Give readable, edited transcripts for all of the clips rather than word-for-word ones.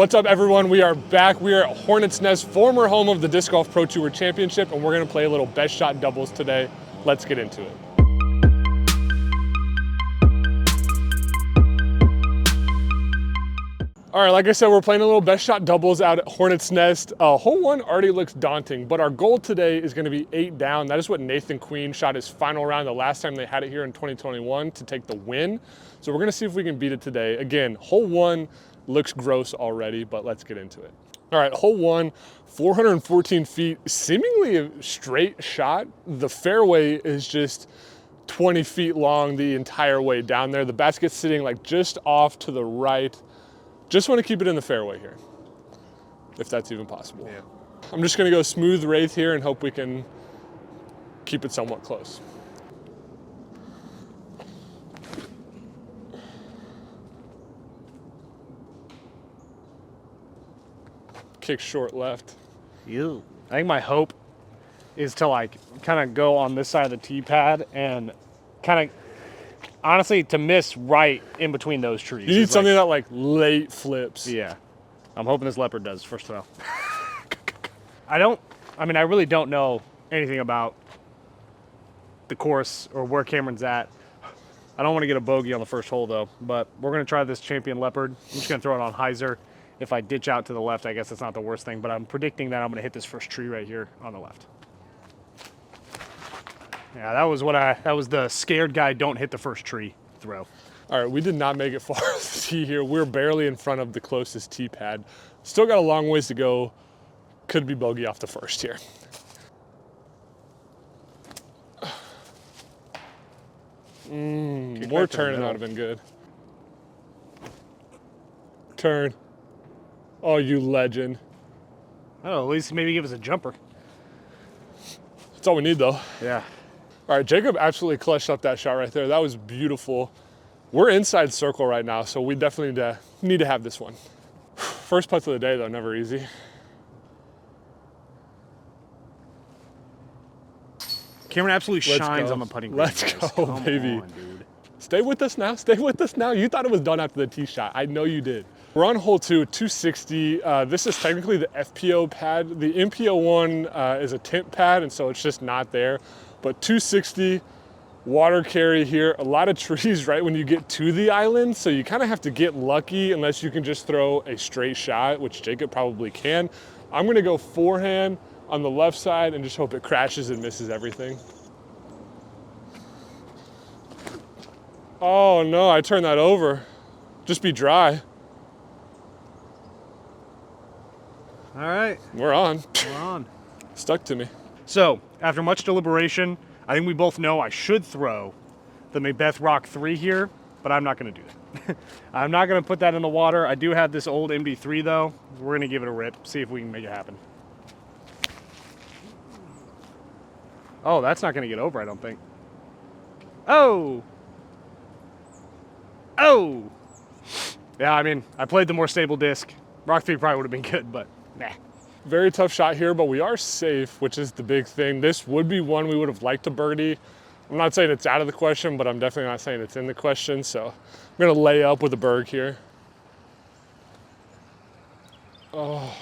What's up, everyone? We are back. We are at Hornets Nest, former home of the Disc Golf Pro Tour Championship, and we're going to play a little best shot doubles today. Let's get into it. All right, like I said, we're playing a little best shot doubles out at Hornets Nest. Hole one already looks daunting, but our goal today is going to be 8 down. That is what Nathan Queen shot his final round the last time they had it here in 2021 to take the win. So we're going to see if we can beat it today. Again, hole one looks gross already, but let's get into it. All right, hole one, 414 feet, seemingly a straight shot. The fairway is just 20 feet long the entire way down there. The basket's sitting like just off to the right. Just want to keep it in the fairway here, if that's even possible. Yeah. I'm just going to go smooth wraith here and hope we can keep it somewhat close. Kick short left. Ew. I think my hope is to like kind of go on this side of the tee pad and kind of honestly to miss right in between those trees. You need something that like late flips. Yeah. I'm hoping this leopard does first throw. I really don't know anything about the course or where Cameron's at. I don't want to get a bogey on the first hole though, but we're going to try this champion leopard. I'm just going to throw it on hyzer. If I ditch out to the left, I guess that's not the worst thing, but I'm predicting that I'm gonna hit this first tree right here on the left. Yeah, that was the scared guy don't hit the first tree throw. All right, we did not make it far off the tee here. We're barely in front of the closest tee pad. Still got a long ways to go. Could be bogey off the first here. More turning would have been good. Turn. Oh, you legend. Oh, at least maybe give us a jumper. That's all we need, though. Yeah. All right, Jacob absolutely clutched up that shot right there. That was beautiful. We're inside circle right now, so we definitely need to have this one. First putt of the day, though, never easy. Cameron absolutely shines on the putting green. Let's go, baby. On, dude. Stay with us now. Stay with us now. You thought it was done after the tee shot. I know you did. We're on hole 2, 260. This is technically the FPO pad. The MPO one is a temp pad, and so it's just not there. But 260, water carry here. A lot of trees right when you get to the island, so you kind of have to get lucky unless you can just throw a straight shot, which Jacob probably can. I'm gonna go forehand on the left side and just hope it crashes and misses everything. Oh no, I turned that over. Just be dry. All right. We're on. We're on. Stuck to me. So, after much deliberation, I think we both know I should throw the Macbeth Rock 3 here, but I'm not going to do that. I'm not going to put that in the water. I do have this old MD3 though. We're going to give it a rip, see if we can make it happen. Oh, that's not going to get over, I don't think. Oh! Oh! Yeah, I mean, I played the more stable disc. Rock 3 probably would have been good, but nah. Very tough shot here, but we are safe, which is the big thing. This would be one we would have liked to birdie. I'm not saying it's out of the question, but I'm definitely not saying it's in the question. So I'm gonna lay up with a berg here. Oh.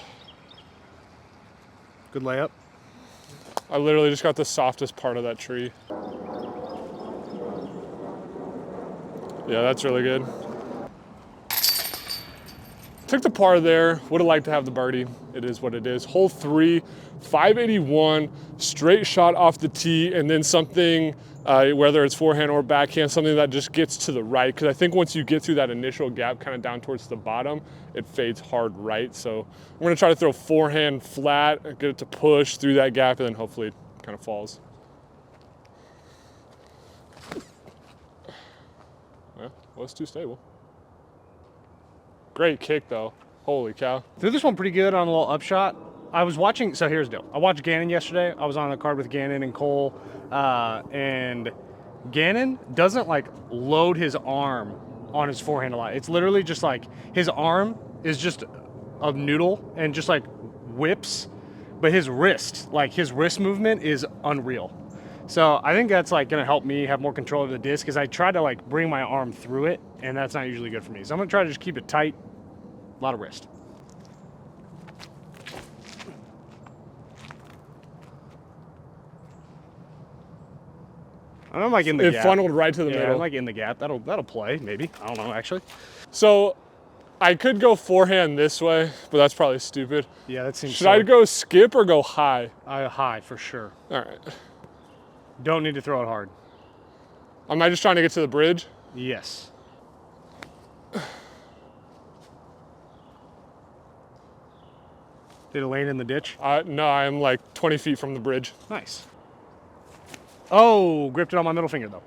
Good layup. I literally just got the softest part of that tree. Yeah, that's really good. Took the par there, would have liked to have the birdie. It is what it is. Hole 3, 581, straight shot off the tee, and then something, whether it's forehand or backhand, something that just gets to the right. Because I think once you get through that initial gap kind of down towards the bottom, it fades hard right. So I'm gonna try to throw forehand flat, get it to push through that gap, and then hopefully it kind of falls. Well, was too stable. Great kick though. Holy cow. Threw this one pretty good on a little upshot. I was watching, so here's the deal. I watched Gannon yesterday. I was on the card with Gannon and Cole, and Gannon doesn't like load his arm on his forehand a lot. It's literally just like his arm is just a noodle and just like whips, but his wrist movement is unreal. So I think that's like gonna help me have more control of the disc, because I try to like bring my arm through it, and that's not usually good for me. So I'm gonna try to just keep it tight, a lot of wrist. I'm like in the It gap. funneled right to the Yeah, middle. I'm like in the gap. That'll play, maybe. I don't know, actually. So I could go forehand this way, but that's probably stupid. Yeah, that seems Should I go skip or go high? high for sure. All right. Don't need to throw it hard. Am I just trying to get to the bridge? Yes. Did it land in the ditch? No, I'm like 20 feet from the bridge. Nice. Oh, gripped it on my middle finger, though.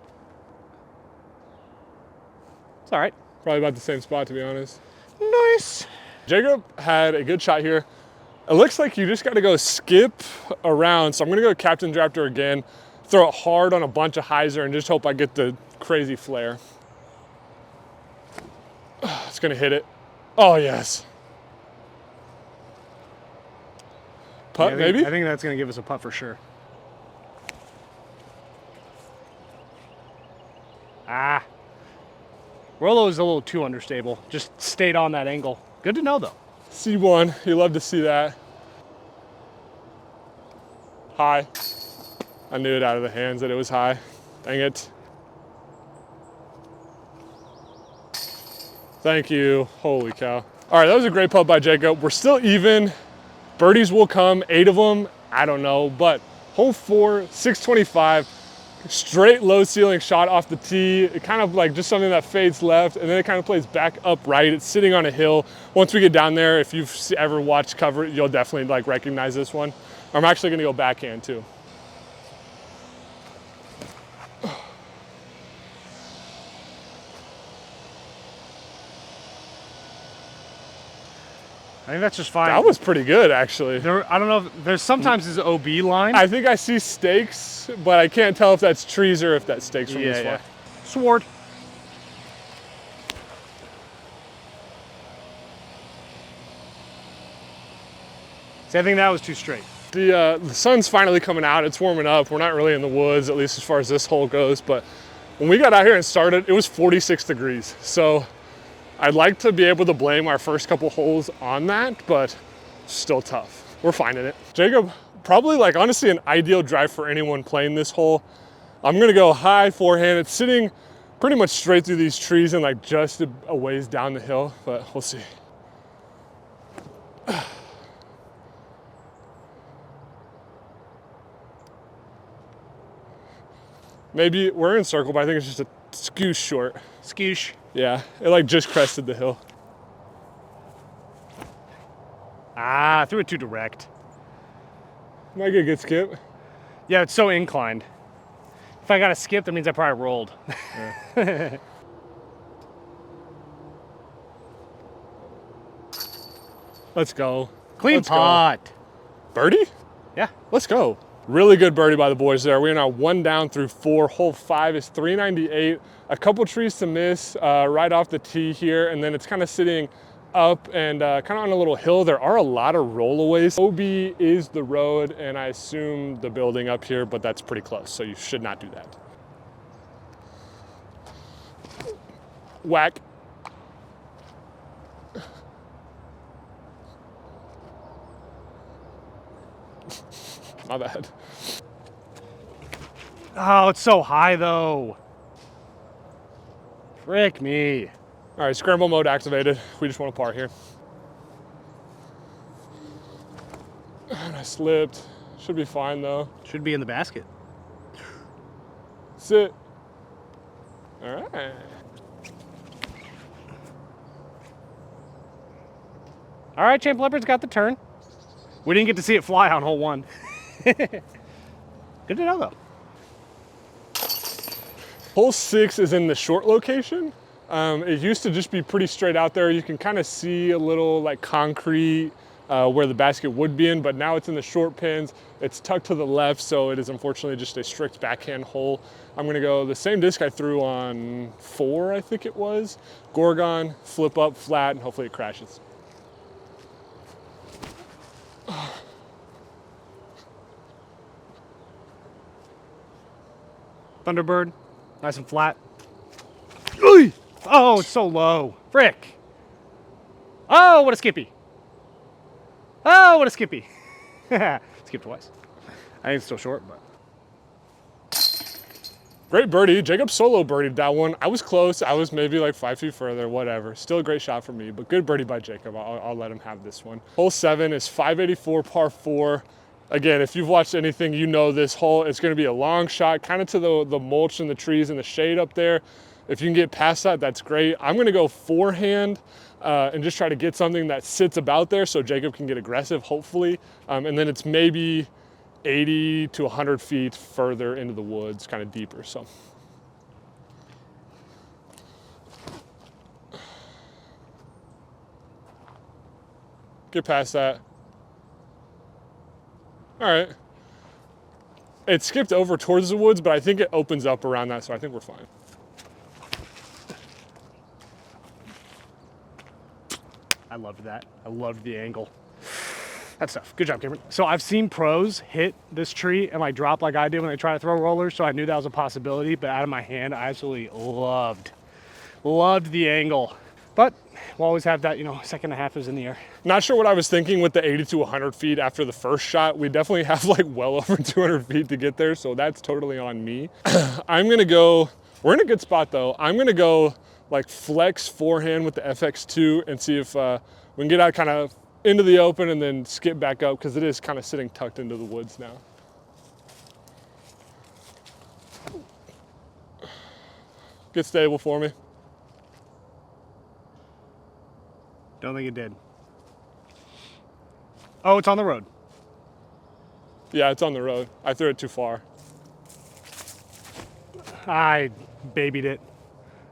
It's all right. Probably about the same spot, to be honest. Nice. Jacob had a good shot here. It looks like you just got to go skip around. So I'm going to go Captain Raptor again, throw it hard on a bunch of hyzer, and just hope I get the crazy flare. It's going to hit it. Oh, yes. Putt, Yeah, maybe? I think that's going to give us a putt for sure. Ah. Rolo is a little too understable. Just stayed on that angle. Good to know, though. C1, you love to see that. High. I knew it out of the hands that it was high. Dang it. Thank you. Holy cow. All right, that was a great putt by Jacob. We're still even. Birdies will come, 8 of them, I don't know, but hole 4, 625, straight low ceiling shot off the tee. It kind of like just something that fades left, and then it kind of plays back up right. It's sitting on a hill. Once we get down there, if you've ever watched cover, you'll definitely like recognize this one. I'm actually gonna go backhand too. I think that's just fine. That was pretty good, actually. I don't know if there's sometimes this OB line. I think I see stakes, but I can't tell if that's trees or if that's stakes from this far. Sword. See, I think that was too straight. The sun's finally coming out. It's warming up. We're not really in the woods, at least as far as this hole goes. But when we got out here and started, it was 46 degrees. So I'd like to be able to blame our first couple holes on that, but still tough. We're finding it. Jacob, probably like honestly an ideal drive for anyone playing this hole. I'm gonna go high forehand. It's sitting pretty much straight through these trees and like just a ways down the hill, but we'll see. Maybe we're in circle, but I think it's just a skoosh short. Skoosh. Yeah, it like just crested the hill. Ah, threw it too direct. Might get a good skip. Yeah, it's so inclined. If I got a skip, that means I probably rolled. Yeah. Let's go. Clean Let's pot. go. Birdie? Yeah. Let's go. Really good birdie by the boys there. We're now 1 down through 4. Hole 5 is 398. A couple trees to miss right off the tee here, and then it's kind of sitting up and kind of on a little hill. There are a lot of rollaways. OB is the road, and I assume the building up here, but that's pretty close, so you should not do that. Whack. My bad. Oh, it's so high though. Frick me. All right, scramble mode activated. We just want to par here. And I slipped. Should be fine though. Should be in the basket. Sit. All right. All right, Champ Leopard's got the turn. We didn't get to see it fly on hole 1. Good to know though. Hole 6 is in the short location. It used to just be pretty straight out there. You can kind of see a little like concrete where the basket would be in, but now it's in the short pins. It's tucked to the left, so it is unfortunately just a strict backhand hole. I'm gonna go the same disc I threw on 4, I think it was. Gorgon, flip up, flat, and hopefully it crashes. Thunderbird, nice and flat. Oy! Oh, it's so low. Frick. Oh, what a skippy. Oh, what a skippy. Skipped twice. I think it's still short, but. Great birdie. Jacob solo birdied that one. I was close. I was maybe like 5 feet further, whatever. Still a great shot for me, but good birdie by Jacob. I'll let him have this one. Hole 7 is 584 par 4. Again, if you've watched anything, you know this hole. It's going to be a long shot, kind of to the mulch and the trees and the shade up there. If you can get past that, that's great. I'm going to go forehand and just try to get something that sits about there so Jacob can get aggressive, hopefully. And then it's maybe 80 to 100 feet further into the woods, kind of deeper. So get past that. All right. It skipped over towards the woods, but I think it opens up around that, so I think we're fine. I loved that. I loved the angle. That's tough. Good job, Cameron. So I've seen pros hit this tree and like drop like I did when they try to throw rollers, so I knew that was a possibility, but out of my hand, I absolutely loved the angle. But we'll always have that, you know, second and a half is in the air. Not sure what I was thinking with the 80 to 100 feet after the first shot. We definitely have like well over 200 feet to get there, so that's totally on me. I'm gonna go, we're in a good spot though. I'm gonna go like flex forehand with the FX2 and see if we can get out kind of into the open and then skip back up because it is kind of sitting tucked into the woods now. Get stable for me. Don't think it did. Oh, it's on the road. Yeah, it's on the road. I threw it too far. I babied it.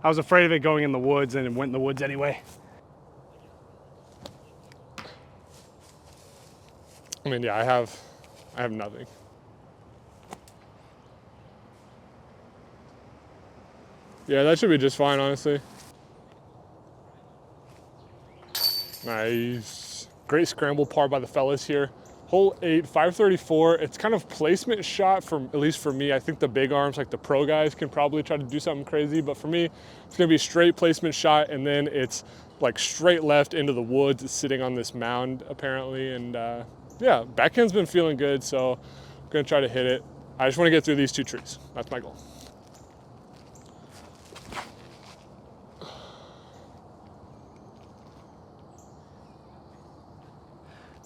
I was afraid of it going in the woods, and it went in the woods anyway. I mean, yeah, I have nothing. Yeah, that should be just fine, honestly. Nice. Great scramble par by the fellas here. Hole 8, 534. It's kind of placement shot for, at least for me. I think the big arms, like the pro guys, can probably try to do something crazy, but for me, it's gonna be a straight placement shot, and then it's like straight left into the woods. It's sitting on this mound, apparently, and yeah, backhand's been feeling good, so I'm gonna try to hit it. I just wanna get through these 2 trees. That's my goal.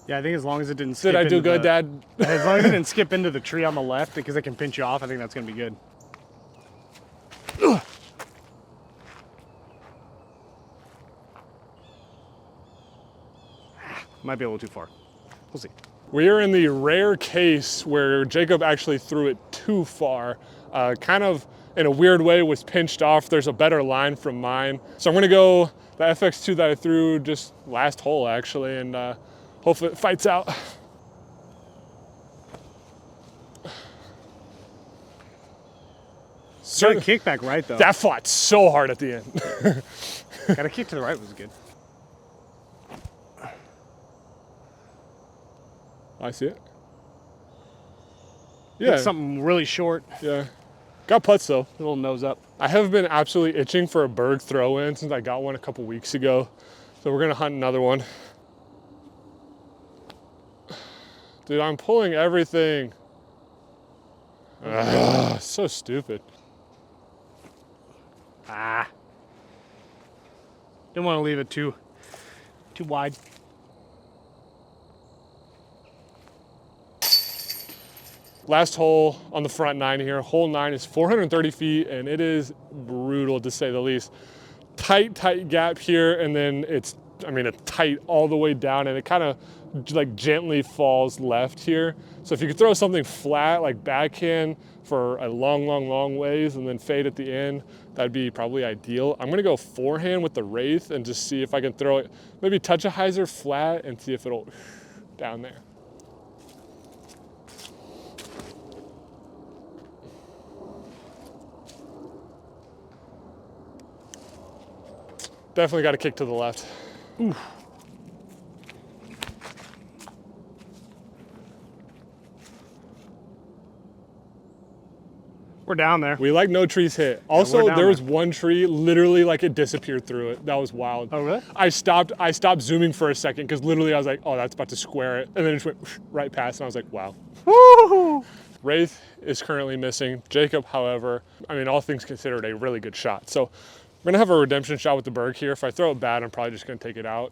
Yeah, I think as long as it didn't skip Did I do good, Dad? As long as it didn't skip into the tree on the left because it can pinch you off, I think that's going to be good. Might be a little too far. We'll see. We are in the rare case where Jacob actually threw it too far. Kind of in a weird way was pinched off. There's a better line from mine. So I'm gonna go the FX2 that I threw just last hole actually, and hopefully it fights out. Got a kick back right though. That fought so hard at the end. Got a kick to the right was good. I see it. Yeah. Hit something really short. Yeah. Got putts though. A little nose up. I have been absolutely itching for a Berg throw-in since I got one a couple weeks ago. So we're gonna hunt another one. Dude, I'm pulling everything. Ugh, so stupid. Ah. Didn't want to leave it too wide. Last hole on the front 9 here. Hole 9 is 430 feet, and it is brutal to say the least. Tight gap here, and then it's, I mean, it's tight all the way down, and it kind of like gently falls left here. So if you could throw something flat, like backhand for a long ways, and then fade at the end, that'd be probably ideal. I'm gonna go forehand with the Wraith and just see if I can throw it, maybe touch a hyzer flat and see if it'll down there. Definitely got a kick to the left. Oof. We're down there. We like no trees hit. Also, down there was there. one tree, literally like it disappeared through it. That was wild. Oh, really? I stopped zooming for a second because literally I was like, oh, that's about to square it. And then it just went right past and I was like, wow. Woo! Wraith is currently missing. Jacob, however, I mean, all things considered, a really good shot. So I'm gonna have a redemption shot with the Berg here. If I throw it bad, I'm probably just gonna take it out.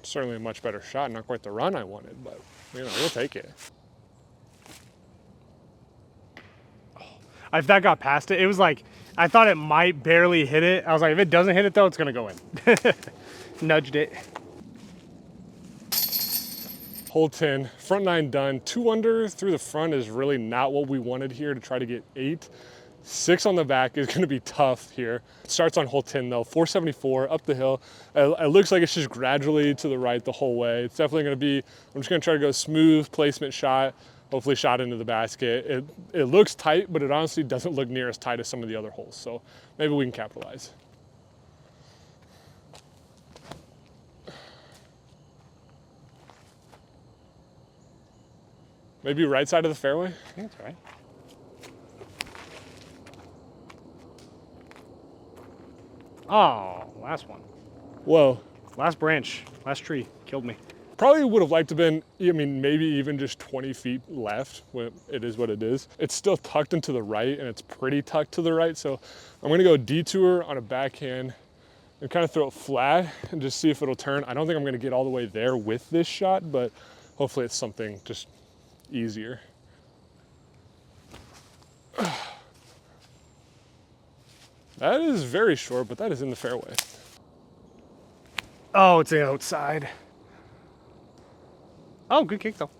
Certainly a much better shot, not quite the run I wanted, but you know, we'll take it. If that got past it, it was like, I thought it might barely hit it. I was like, if it doesn't hit it though, it's gonna go in. Nudged it. Hole 10, front 9 done. 2 under through the front is really not what we wanted here to try to get 8. 6 on the back is gonna be tough here. It starts on hole 10 though, 474 up the hill. It looks like it's just gradually to the right the whole way. It's definitely gonna be, I'm just gonna try to go smooth placement shot, hopefully shot into the basket. It looks tight, but it honestly doesn't look near as tight as some of the other holes. So maybe we can capitalize. Maybe right side of the fairway? I think that's right. Oh, last one. Whoa. Last branch, last tree, killed me. Probably would have liked to been, I mean, maybe even just 20 feet left. It is what it is. It's still tucked into the right, and it's pretty tucked to the right. So I'm gonna go detour on a backhand and kind of throw it flat and just see if it'll turn. I don't think I'm gonna get all the way there with this shot, but hopefully it's something just easier. That is very short, but that is in the fairway. Oh, it's the outside. Oh, good kick though.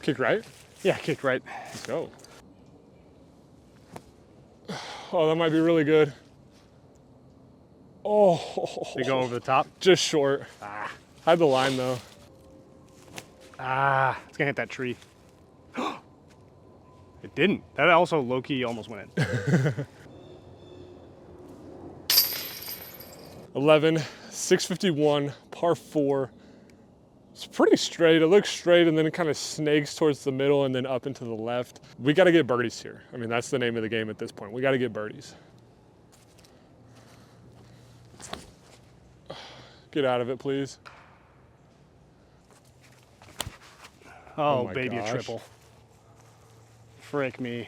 Kick right? Yeah, kicked right. Let's go. Oh, that might be really good. Oh. They go over the top. Just short. Ah. Had the line though. Ah, it's gonna hit that tree. It didn't. That also low-key almost went in. 11, 651, par 4. It's pretty straight. It looks straight and then it kind of snakes towards the middle and then up into the left. We got to get birdies here. I mean, that's the name of the game at this point. We got to get birdies. Get out of it, please. Oh, my baby, gosh. a triple. Frick me.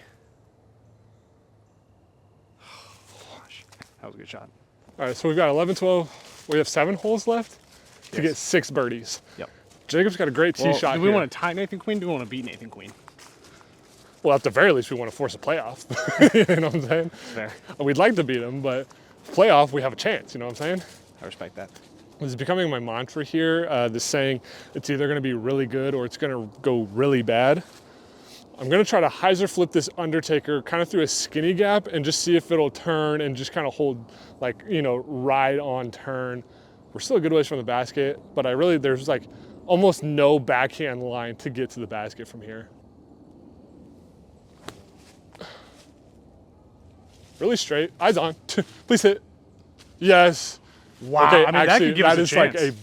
That was a good shot. All right, so we've got 11, 12. We have 7 holes left to get 6 birdies. Yep. Jacob's got a great tee shot Do we here. want to tie Nathan Queen? Do we want to beat Nathan Queen? Well, at the very least, we want to force a playoff. You know what I'm saying? Fair. We'd like to beat him, but playoff, we have a chance. You know what I'm saying? I respect that. This is becoming my mantra here, this saying, it's either going to be really good or it's going to go really bad. I'm going to try to hyzer flip this Undertaker kind of through a skinny gap and just see if it'll turn and just kind of hold, like, you know, ride on turn. We're still a good ways from the basket, but there's like almost no backhand line to get to the basket from here. Really straight, eyes on, please hit. Yes. Wow, Okay, I mean, actually, that could give us a chance. Like a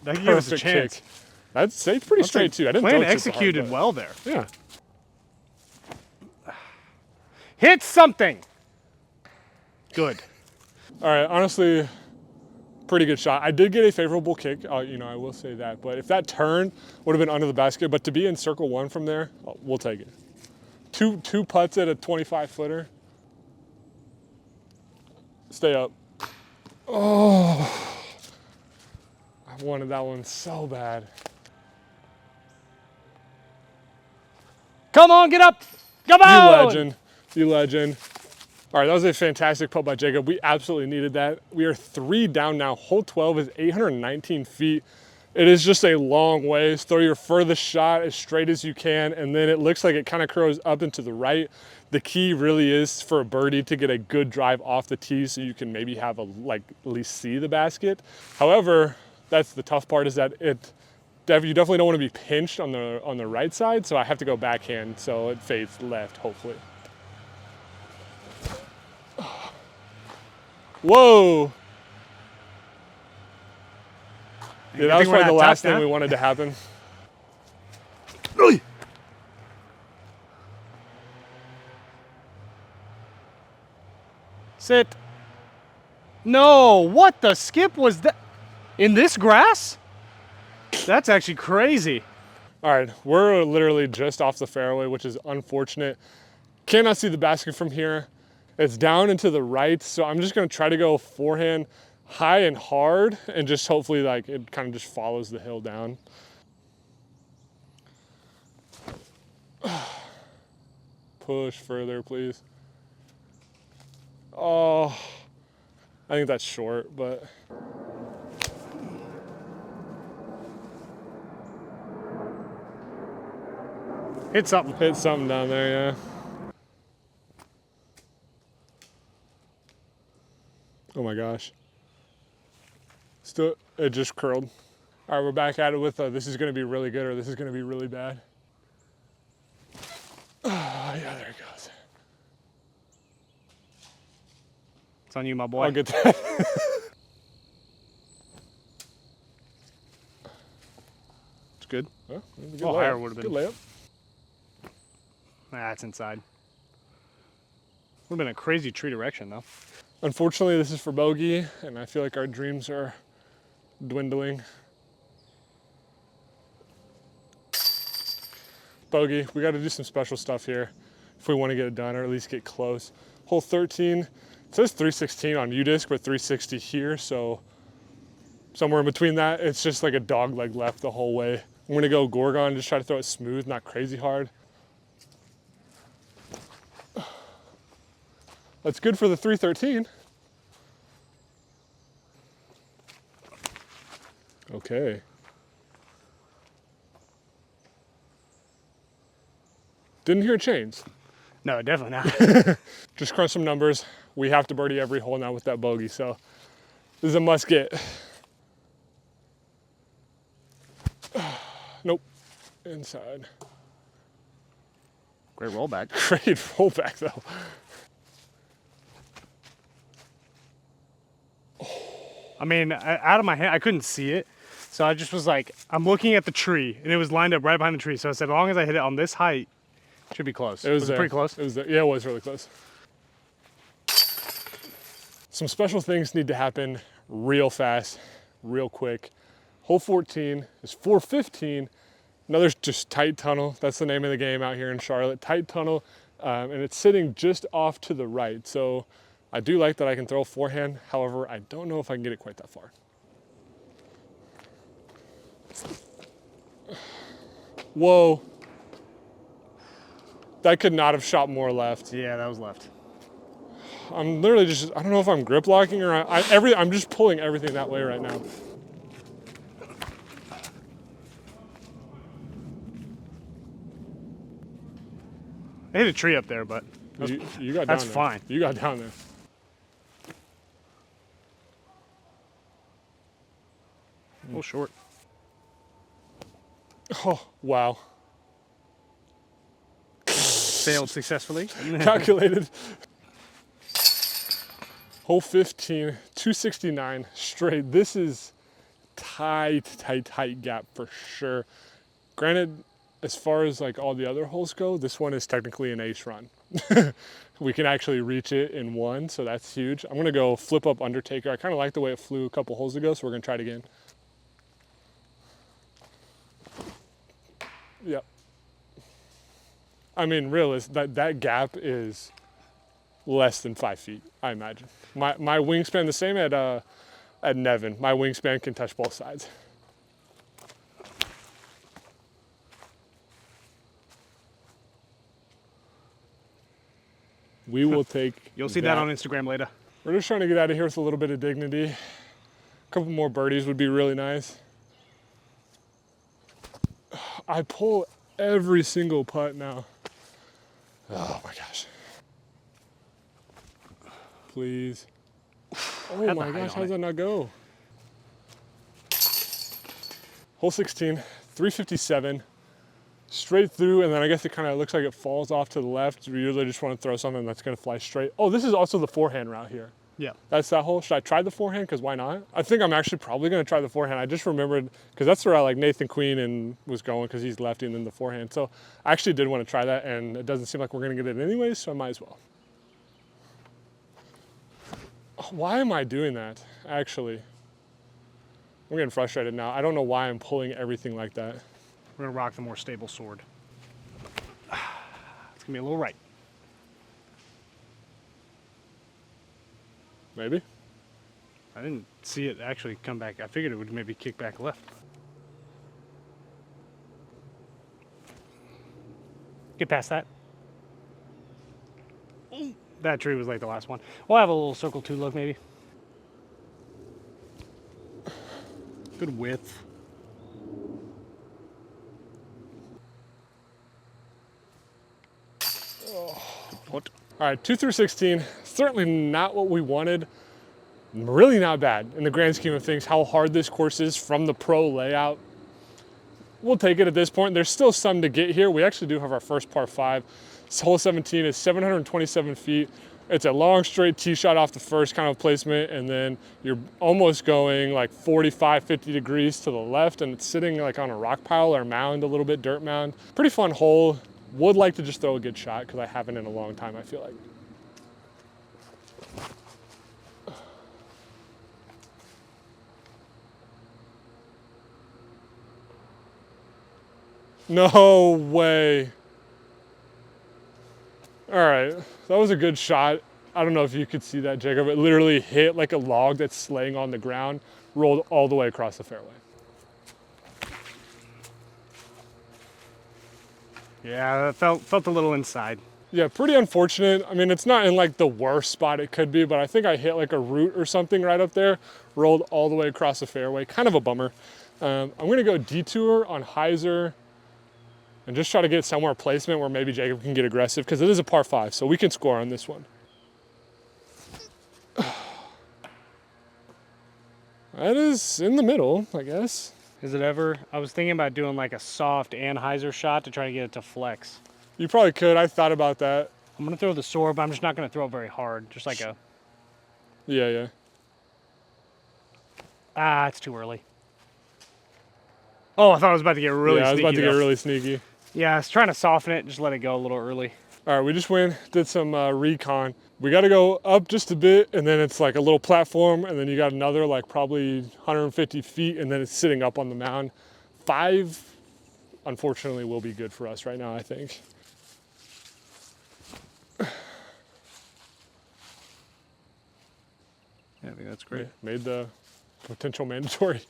That could give us a perfect chance. kick. That's pretty straight too. I didn't Plan throw it super hard, executed but- well there. Yeah. Hit something. Good. All right, honestly, pretty good shot. I did get a favorable kick, you know, I will say that. But if that turn would have been under the basket, but to be in circle 1 from there, we'll take it. Two putts at a 25-footer. Stay up. Oh, I wanted that one so bad. Come on, get up. Come You on. legend. You legend. All right, that was a fantastic putt by Jacob. We absolutely needed that. We are 3 down now. Hole 12 is 819 feet. It is just a long ways. Throw your furthest shot as straight as you can, and then it looks like it kind of curls up and to the right. The key really is for a birdie to get a good drive off the tee so you can maybe have at least see the basket. However, that's the tough part, is that you definitely don't want to be pinched on the right side, so I have to go backhand so it fades left, hopefully. Whoa! Yeah, that was probably the last thing we wanted to happen. Sit. No, what the skip was that? In this grass? That's actually crazy. All right, we're literally just off the fairway, which is unfortunate. Cannot see the basket from here. It's down and to the right, so I'm just gonna try to go forehand high and hard and just hopefully like it kind of just follows the hill down. Push further, please. Oh, I think that's short, but. Hit something. Hit something down there, yeah. Oh my gosh. Still, it just curled. All right, we're back at it with this is gonna be really good or this is gonna be really bad. Oh, yeah, there it goes. It's on you, my boy. I'll get that. It's good. Well, it was a good Oh, layup. higher would've been. Good layup. It's inside. Would have been a crazy tree direction, though. Unfortunately, this is for bogey, and I feel like our dreams are dwindling. Bogey, we got to do some special stuff here if we want to get it done or at least get close. Hole 13, it says 316 on UDisc, but 360 here, so somewhere in between that, it's just like a dog leg left the whole way. I'm gonna go Gorgon, just try to throw it smooth, not crazy hard. That's good for the 313. Okay. Didn't hear chains. No, definitely not. Just crunch some numbers. We have to birdie every hole now with that bogey, so this is a must get. Nope, inside. Great rollback. Great rollback though. I mean, out of my hand, I couldn't see it. So I just was like, I'm looking at the tree, and it was lined up right behind the tree. So I said, as long as I hit it on this height, it should be close. It was pretty close. It was there. Yeah, it was really close. Some special things need to happen real fast, real quick. Hole 14 is 415. Another just tight tunnel. That's the name of the game out here in Charlotte. Tight tunnel, and it's sitting just off to the right. So I do like that I can throw forehand. However, I don't know if I can get it quite that far. Whoa. That could not have shot more left. Yeah, that was left. I'm literally just, I don't know if I'm grip locking or I'm just pulling everything that way right now. I hit a tree up there, but You got down that's there. fine. You got down there. A little short. Oh, wow. Failed successfully. Calculated. Hole 15, 269 straight. This is tight gap for sure. Granted, as far as like all the other holes go, this one is technically an ace run. We can actually reach it in one, so that's huge. I'm gonna go flip up Undertaker. I kind of like the way it flew a couple holes ago, so we're gonna try it again. Yep. I mean, that gap is less than 5 feet, I imagine. My wingspan, the same at Nevin. My wingspan can touch both sides. We will take. You'll see that on Instagram later. We're just trying to get out of here with a little bit of dignity. A couple more birdies would be really nice. I pull every single putt now. Oh my gosh. Please. Oh my gosh, how does that not go? Hole 16, 357. Straight through, and then I guess it kind of looks like it falls off to the left. We usually just want to throw something that's going to fly straight. Oh, this is also the forehand route here. Yeah. That's that hole. Should I try the forehand? Because why not? I think I'm actually probably going to try the forehand. I just remembered, because that's where I like Nathan Queen and was going because he's lefty and then the forehand. So I actually did want to try that, and it doesn't seem like we're going to get it anyways, so I might as well. Why am I doing that, actually? I'm getting frustrated now. I don't know why I'm pulling everything like that. We're gonna rock the more stable sword. It's gonna be a little right. Maybe. I didn't see it actually come back. I figured it would maybe kick back left. Get past that. That tree was like the last one. We'll have a little circle 2 look maybe. Good width. What? All right, 2 through 16. Certainly not what we wanted. Really not bad in the grand scheme of things. How hard this course is from the pro layout. We'll take it at this point. There's still some to get here. We actually do have our first par 5. This hole 17 is 727 feet. It's a long straight tee shot off the first kind of placement, and then you're almost going like 45, 50 degrees to the left, and it's sitting like on a rock pile or mound a little bit, dirt mound. Pretty fun hole. Would like to just throw a good shot because I haven't in a long time, I feel like. No way. All right, that was a good shot. I don't know if you could see that, Jacob. It literally hit like a log that's laying on the ground, rolled all the way across the fairway. Yeah, that felt a little inside. Yeah, pretty unfortunate. I mean, it's not in like the worst spot it could be, but I think I hit like a root or something right up there, rolled all the way across the fairway. Kind of a bummer. I'm gonna go detour on hyzer and just try to get somewhere placement where maybe Jacob can get aggressive because it is a par 5, so we can score on this one. That is in the middle, I guess. Is it ever? I was thinking about doing like a soft anhyzer shot to try to get it to flex. You probably could. I thought about that. I'm gonna throw the sword, but I'm just not gonna throw it very hard. Just like a. Yeah. Ah, it's too early. Oh, I thought I was about to get really sneaky. Yeah, I was about to get though. really sneaky. Yeah, I was trying to soften it, just let it go a little early. All right, we just went, did some recon. We got to go up just a bit, and then it's like a little platform, and then you got another like probably 150 feet, and then it's sitting up on the mound. 5, unfortunately, will be good for us right now, I think. Yeah, I think that's great. Made the potential mandatory.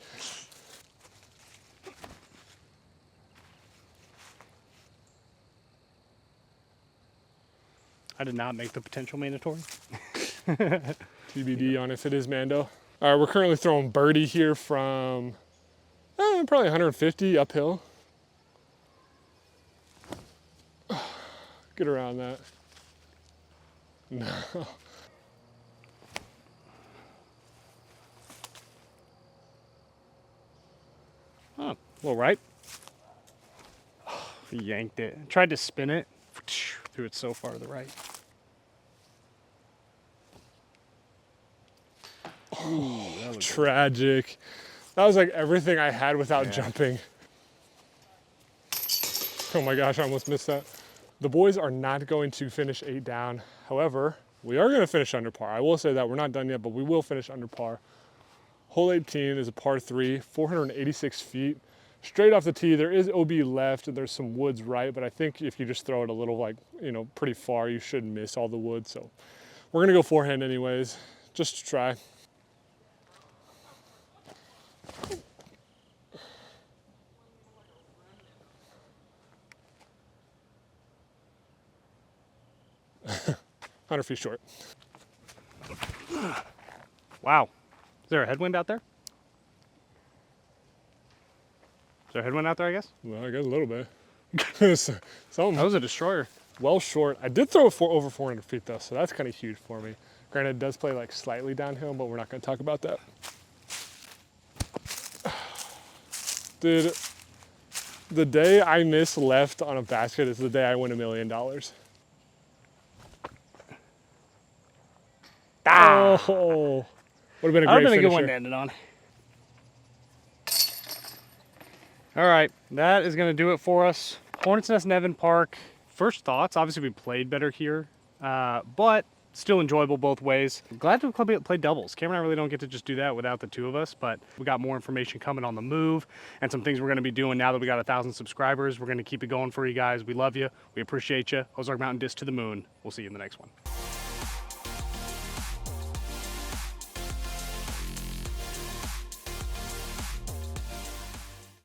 I did not make the potential mandatory. TBD on if it is Mando. All right, we're currently throwing birdie here from probably 150 uphill. Get around that. No. Oh, a little right. Yanked it. Tried to spin it. Threw it so far to the right. Oh, tragic. That was like everything I had without jumping. Oh my gosh, I almost missed that. The boys are not going to finish 8 down. However, we are going to finish under par. I will say that we're not done yet, but we will finish under par. Hole 18 is a par 3, 486 feet. Straight off the tee, there is OB left and there's some woods right, but I think if you just throw it a little like, pretty far, you should miss all the wood. So we're gonna go forehand anyways, just to try. $100 feet short. Wow. Is there a headwind out there? Is there a headwind out there, I guess? Well, I guess a little bit. Something. That was a destroyer. Well short. I did throw it for over 400 feet though, so that's kind of huge for me. Granted, it does play like slightly downhill, but we're not going to talk about that. Dude, the day I miss left on a basket is the day I win $1 million. Ah! Oh, would have been a That would great have been a finisher. good one to end it on. All right, that is going to do it for us. Hornets Nest, Nevin Park. First thoughts, obviously we played better here, but still enjoyable both ways. Glad to play doubles. Cameron and I really don't get to just do that without the two of us, but we got more information coming on the move and some things we're going to be doing now that we got 1,000 subscribers. We're going to keep it going for you guys. We love you. We appreciate you. Ozark Mountain Disc to the moon. We'll see you in the next one.